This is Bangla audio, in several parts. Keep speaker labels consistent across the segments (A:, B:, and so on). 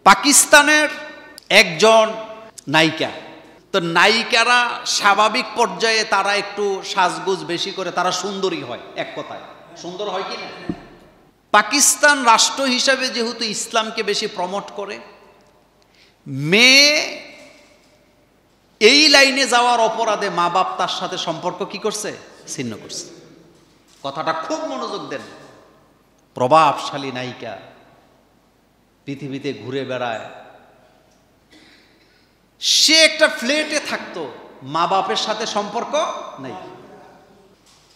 A: পাকিস্তানের একজন নায়িকা, তো নায়িকারা স্বাভাবিক পর্যায়ে তারা একটু সাজগোজ বেশি করে, তারা সুন্দরী হয়, এক কথায় সুন্দর হয় কি না। পাকিস্তান রাষ্ট্র হিসাবে যেহেতু ইসলামকে বেশি প্রমোট করে, মেয়ে এই লাইনে যাওয়ার অপরাধে মা বাপ তার সাথে সম্পর্ক কি করছে, ছিন্ন করছে। কথাটা খুব মনোযোগ দেন। প্রভাবশালী নায়িকা, পৃথিবীতে ঘুরে বেড়ায়, সে একটা ফ্ল্যাটে থাকতো, মা বাপের সাথে সম্পর্ক নেই,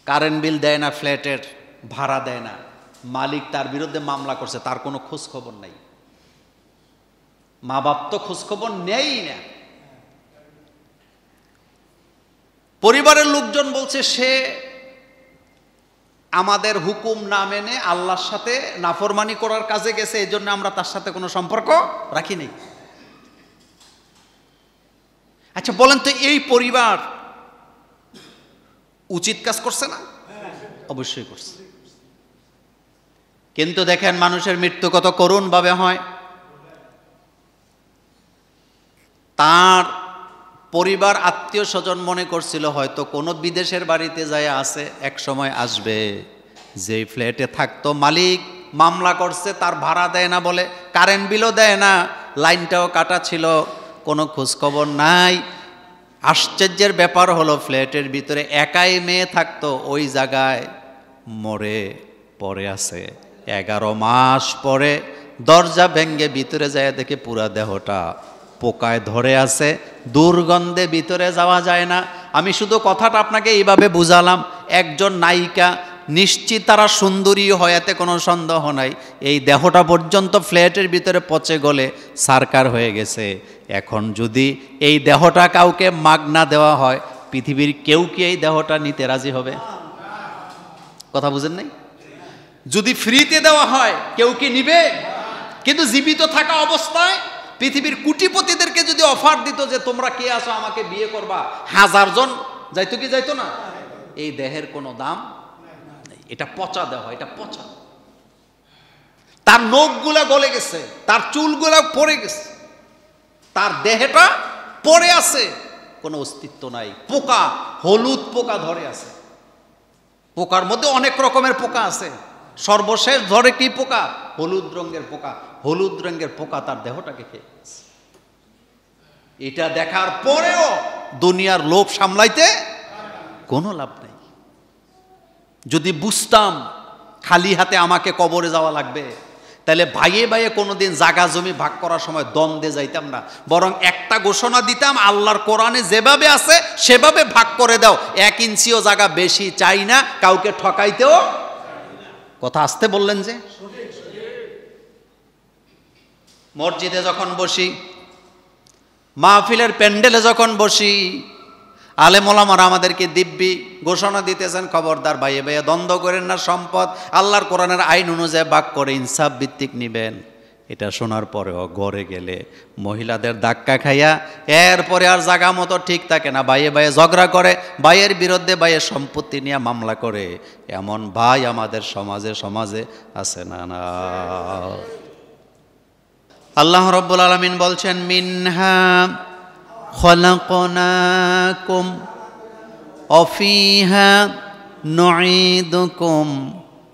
A: কারেন্ট বিল দেয় না, ফ্ল্যাটের ভাড়া দেয় না, মালিক তার বিরুদ্ধে মামলা করছে, তার কোনো খোঁজ খবর নাই, মা বাপ তো খোঁজ খবর নেই না। পরিবারের লোকজন বলছে সে আমাদের হুকুম না মেনে আল্লাহর সাথে নাফরমানি করার কাজে গেছে, এই জন্য আমরা তার সাথে কোনো সম্পর্ক রাখি নাই। আচ্ছা বলেন তো, এই পরিবার উচিত কাজ করছে না? অবশ্যই করছে। কিন্তু দেখেন মানুষের মৃত্যু কত করুণ ভাবে হয়। তার পরিবার আত্মীয় স্বজন মনে করছিল হয়তো কোনো বিদেশের বাড়িতে যায় আছে, এক সময় আসবে, যে ফ্ল্যাটে থাকতো মালিক মামলা করছে, তার ভাড়া দেয় না বলে, কারেন্ট বিলও দেয় না, লাইনটাও কাটা ছিল, কোনো খোঁজখবর নাই। আশ্চর্যের ব্যাপার হলো ফ্ল্যাটের ভিতরে একাই মেয়ে থাকতো, ওই জায়গায় মরে পড়ে আছে। 11 মাস পরে দরজা ভেঙ্গে ভিতরে যায় দেখে পুরা দেহটা পোকায় ধরে আছে, দুর্গন্ধে ভিতরে যাওয়া যায় না। আমি শুধু কথাটা আপনাকে এইভাবে বুঝালাম, একজন নায়িকা নিশ্চিত তারা সুন্দরী হয়, এতে কোনো সন্দেহ নাই। এই দেহটা পর্যন্ত ফ্ল্যাটের ভিতরে পচে গলে সারকার হয়ে গেছে। এখন যদি এই দেহটা কাউকে মাগনা দেওয়া হয়, পৃথিবীর কেউ কি এই দেহটা নিতে রাজি হবে? কথা বুঝেন নাই? যদি ফ্রিতে দেওয়া হয় কেউ কি নিবে? কিন্তু জীবিত থাকা অবস্থায় পৃথিবীর কোটিপতিদেরকে যদি অফার দিত যে তোমরা কে আছো আমাকে বিয়ে করবা, 1000 জন যাইতো কি যাইতো না? এই দেহের কোনো দাম নেই। এটা পচা দেহ, এটা পচা। তার নখগুলা গলে গেছে, তার চুলগুলা পড়ে গেছে, তার দেহটা পড়ে আছে, কোনো অস্তিত্ব নাই। পোকা, হলুদ পোকা ধরে আছে। পোকার মধ্যে অনেক রকমের পোকা আছে, সর্বশেষ ধরে কি পোকা? হলুদ রঙের পোকা। হলুদ রঙের পোকা তার দেহটাকে খেয়ে গেছে। এটা দেখার পরেও দুনিয়ার লোভ সামলাইতে কোনো লাভ নেই। যদি বুঝতাম খালি হাতে আমাকে কবরে যাওয়া লাগবে, তাহলে ভাইয়ে ভাইয়ে কোনোদিন জাগা জমি ভাগ করার সময় দ্বন্দ্বে যাইতাম না, বরং একটা ঘোষণা দিতাম, আল্লাহর কোরআনে যেভাবে আছে সেভাবে ভাগ করে দাও, 1 ইঞ্চিও জায়গা বেশি চাই না, কাউকে ঠকাইতেও। কথা আসতে বললেন যে। মসজিদে যখন বসি, মাহফিলের প্যান্ডেলে যখন বসি, আলেম ওলামারা আমাদেরকে দিব্যি ঘোষণা দিতেছেন, খবরদার ভাইয়ে ভাইয়ে দ্বন্দ্ব করেন না, সম্পদ আল্লাহর কোরআনের আইন অনুযায়ী ভাগ করে ইনসাফ ভিত্তিক নিবেন। এটা শোনার পরেও ঘরে গেলে মহিলাদের ধাক্কা খাইয়া এরপরে আর জায়গা মতো ঠিক থাকে না, ভাইয়ে ভাইয়ে ঝগড়া করে, ভাইয়ের বিরুদ্ধে ভাইয়ের সম্পত্তি নিয়ে মামলা করে। এমন ভাই আমাদের সমাজে সমাজে আছে না? না। আল্লাহ রাব্বুল আলামিন বলছেন, মিনহা খলাকনাকুম ওয়া ফিহা নুঈদুকুম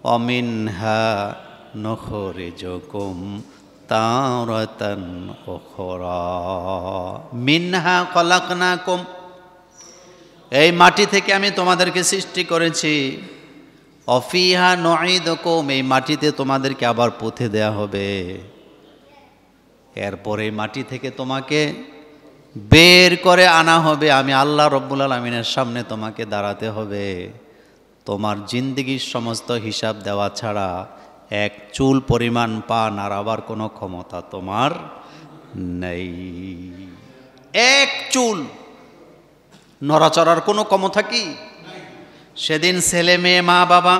A: ওয়া মিনহা নুখরিজুকুম তারাতান উখরা। মিনহা খলাকনাকুম, এই মাটি থেকে আমি তোমাদেরকে সৃষ্টি করেছি। ওয়া ফিহা নুঈদুকুম, এই মাটিতে তোমাদেরকে আবার পুঁতে দেয়া হবে। এরপরে মাটি থেকে তোমাকে বের করে আনা হবে, আমি আল্লাহ রব্বুল আলামিনের সামনে তোমাকে দাঁড়াতে হবে। তোমার জিন্দেগির সমস্ত হিসাব দেওয়া ছাড়া এক চুল পরিমাণ পা নাড়াবার কোনো ক্ষমতা তোমার নেই। এক চুল নড়াচড়ার কোনো ক্ষমতা কি? সেদিন ছেলে মেয়ে, মা বাবা,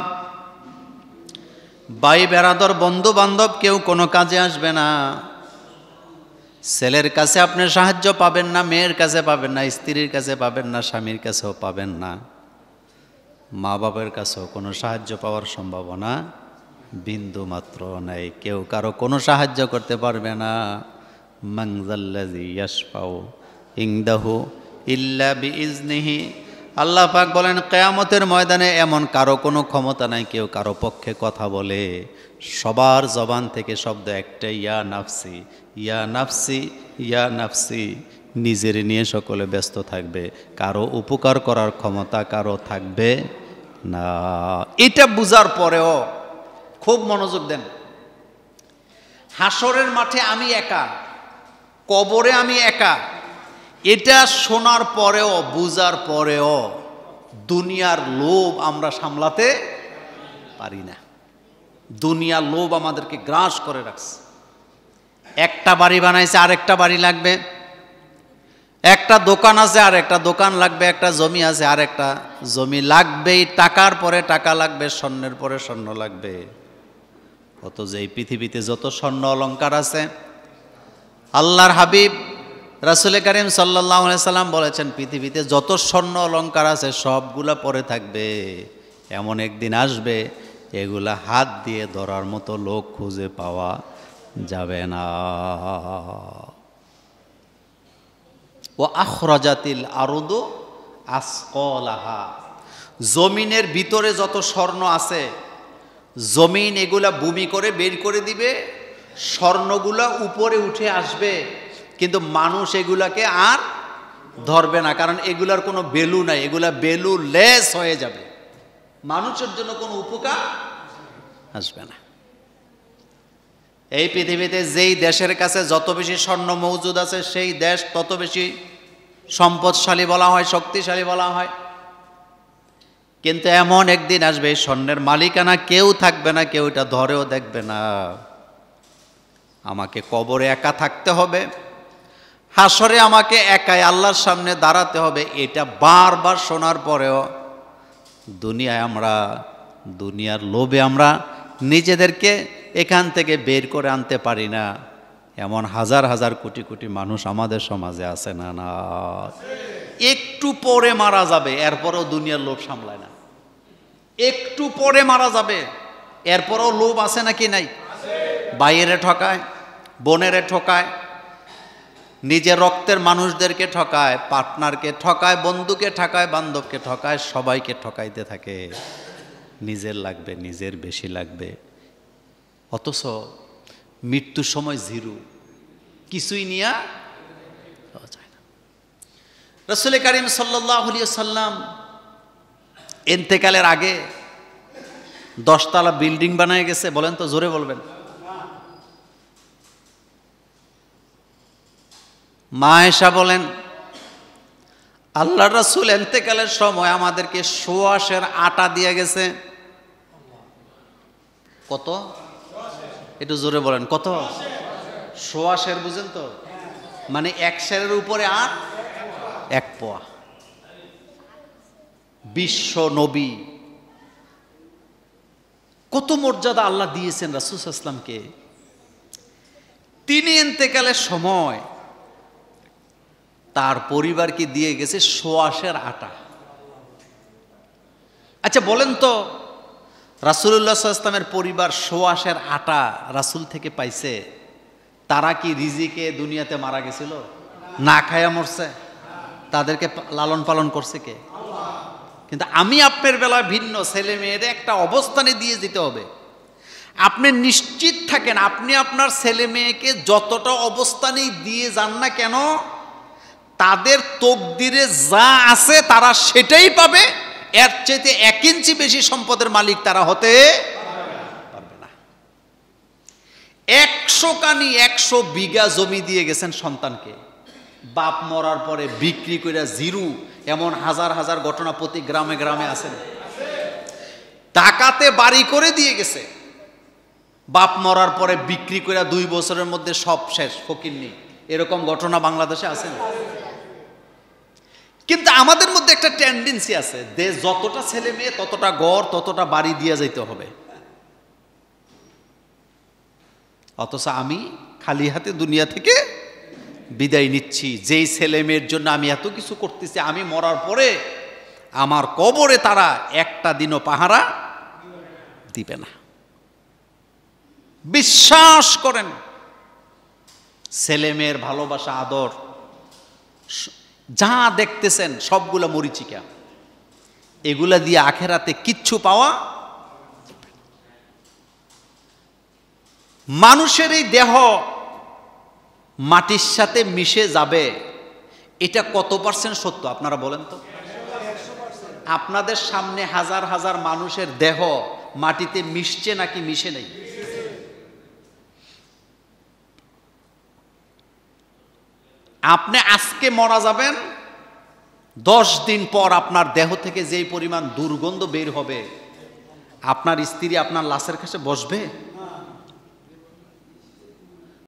A: ভাই বেরাদর, বন্ধু বান্ধব কেউ কোনো কাজে আসবে না। ছেলের কাছে আপনি সাহায্য পাবেন না, মেয়ের কাছে পাবেন না, স্ত্রীর কাছে পাবেন না, স্বামীর কাছেও পাবেন না, মা বাবার কাছেও কোনো সাহায্য পাওয়ার সম্ভাবনা বিন্দু মাত্র নেই। কেউ কারো কোনো সাহায্য করতে পারবে না। মান যাল্লাযী ইয়াশফাউ ইনদাহু ইল্লা বিইজনিহি। আল্লাহ পাক বলেন কিয়ামতের ময়দানে এমন কারো কোনো ক্ষমতা নাই কেউ কারো পক্ষে কথা বলে। সবার জবান থেকে শব্দ একটাই, ইয়া নাফসি ইয়া নাফসি ইয়া নাফসি। নিজের নিয়ে সকলে ব্যস্ত থাকবে, কারো উপকার করার ক্ষমতা কারো থাকবে না। এটা বুঝার পরেও খুব মনোযোগ দেন, হাসরের মাঠে আমি একা, কবরে আমি একা, এটা শোনার পরেও বুঝার পরেও দুনিয়ার লোভ আমরা সামলাতে পারি না। দুনিয়ার লোভ আমাদেরকে গ্রাস করে রাখছে। একটা বাড়ি বানাইছে আরেকটা বাড়ি লাগবে, একটা দোকান আছে আর একটা দোকান লাগবে, একটা জমি আছে আর একটা জমি লাগবেই, টাকার পরে টাকা লাগবে, স্বর্ণের পরে স্বর্ণ লাগবে। অথচ এই পৃথিবীতে যত স্বর্ণ অলংকার আছে, আল্লাহর হাবিব রাসূল করিম সাল্লাল্লাহু আলাইহি সাল্লাম বলেছেন পৃথিবীতে যত স্বর্ণ অলংকার আছে সবগুলা পরে থাকবে, এমন একদিন আসবে এগুলা হাত দিয়ে ধরার মতো লোক খুঁজে পাওয়া যাবে না। ও আখরাজাতিল আরদু আসকালাহা, জমিনের ভিতরে যত স্বর্ণ আছে জমিন এগুলা ভূমি করে বের করে দিবে, স্বর্ণগুলা উপরে উঠে আসবে, কিন্তু মানুষ এগুলাকে আর ধরবে না, কারণ এগুলার কোনো ভ্যালু নাই, এগুলা ভ্যালু লেস হয়ে যাবে, মানুষের জন্য কোনো উপকার আসবে না। এই পৃথিবীতে যেই দেশের কাছে যত বেশি স্বর্ণ মজুদ আছে সেই দেশ তত বেশি সম্পদশালী বলা হয়, শক্তিশালী বলা হয়। কিন্তু এমন একদিন আসবে স্বর্ণের মালিকানা কেউ থাকবে না, কেউ এটা ধরেও দেখবে না। আমাকে কবরে একা থাকতে হবে, হাসরে আমাকে একাই আল্লাহর সামনে দাঁড়াতে হবে। এটা বারবার শোনার পরেও দুনিয়ায় আমরা, দুনিয়ার লোভে আমরা নিজেদেরকে এখান থেকে বের করে আনতে পারি না। এমন হাজার হাজার কোটি কোটি মানুষ আমাদের সমাজে আছে না? না, একটু পরে মারা যাবে এরপরেও দুনিয়ার লোভ সামলায় না। একটু পরে মারা যাবে এরপরেও লোভ আছে নাকি নাই? ভাইয়েরে ঠকায়, বোনেরে ঠকায়, নিজের রক্তের মানুষদেরকে ঠকায়, পার্টনারকে ঠকায়, বন্ধুকে ঠকায়, বান্ধবকে ঠকায়, সবাইকে ঠকাইতে থাকে। নিজের লাগবে, নিজের বেশি লাগবে, অথচ মৃত্যুর সময় জিরো, কিছুই নিয়ে যায় না। রাসূল করিম সাল্লাল্লাহু আলাইহি ওয়াসাল্লাম ইন্তেকালের আগে 10 তলা বিল্ডিং বানায় গেছে, বলেন তো, জোরে বলবেন। মা আয়েশা বলেন আল্লাহর রাসূল ইন্তেকালের সময় আমাদেরকে সোয়াশের আটা দিয়ে গেছে। কত? একটু জোরে বলেন, কত? সোয়াশের, বুঝেন তো, মানে 1 সেরের উপরে আর 1 পোয়া। বিশ্ব নবী, কত মর্যাদা আল্লাহ দিয়েছেন রাসূল সাল্লাল্লাহু আলাইহি ওয়াসাল্লামকে। তিনি ইন্তেকালের সময় তার পরিবারকে দিয়ে গেছে সোয়াশের আটা। আচ্ছা বলেন তো, রাসূলুল্লাহ সাল্লাল্লাহু আলাইহি ওয়াসাল্লামের পরিবার সোয়াশের আটা রাসূল থেকে পাইছে, তারা কি রিজিকে দুনিয়াতে মারা গেছিল? না খায়া মরছে? তাদেরকে লালন পালন করছে কে? কিন্তু আমি আপনার বেলায় ভিন্ন, ছেলে মেয়েদের একটা অবস্থানে দিয়ে যেতে হবে। আপনি নিশ্চিত থাকেন, আপনি আপনার ছেলে মেয়েকে যতটা অবস্থানেই দিয়ে যান না কেন, তাদের তকদিরে যা আছে তারা সেটাই পাবে। এর চাইতে 1 ইঞ্চি বেশি সম্পদের মালিক তারা হতে পারবে না। 100 কানি 100 বিঘা জমি দিয়ে গেছেন সন্তানকে, বাপ মরার পরে বিক্রি করে জিরো, এমন হাজার হাজার ঘটনা প্রতি গ্রামে গ্রামে আছে। টাকাতে বাড়ি করে দিয়ে গেছে, বাপ মরার পরে বিক্রি করে 2 বছরের মধ্যে সব শেষ, ফকিরনি। এরকম ঘটনা বাংলাদেশে আছে না? কিন্তু আমাদের মধ্যে একটা টেন্ডেন্সি আছে, যতটা ছেলে মেয়ে ততটা ঘর, ততটা বাড়ি দিয়ে যাইতে হবে। অথচ আমি খালি হাতে দুনিয়া থেকে বিদায় নিচ্ছি। যেই ছেলে মেয়ের জন্য আমি এত কিছু করতেছি, আমি মরার পরে আমার কবরে তারা একটা দিনও পাহারা দিবে না। বিশ্বাস করেন, ছেলে মেয়ের ভালোবাসা, আদর, যা দেখতেছেন সবগুলো মরিচিকা। এগুলা দিয়ে আখেরাতে কিচ্ছু পাওয়া। মানুষের এই দেহ মাটির সাথে মিশে যাবে, এটা কত পার্সেন্ট সত্য আপনারা বলেন তো? আপনাদের সামনে হাজার হাজার মানুষের দেহ মাটিতে মিশছে নাকি মিশে নেই? আপনি আজকে মারা যাবেন, 10 দিন পর আপনার দেহ থেকে যেই পরিমাণ দুর্গন্ধ বের হবে, আপনার স্ত্রী আপনার লাশের কাছে বসবে?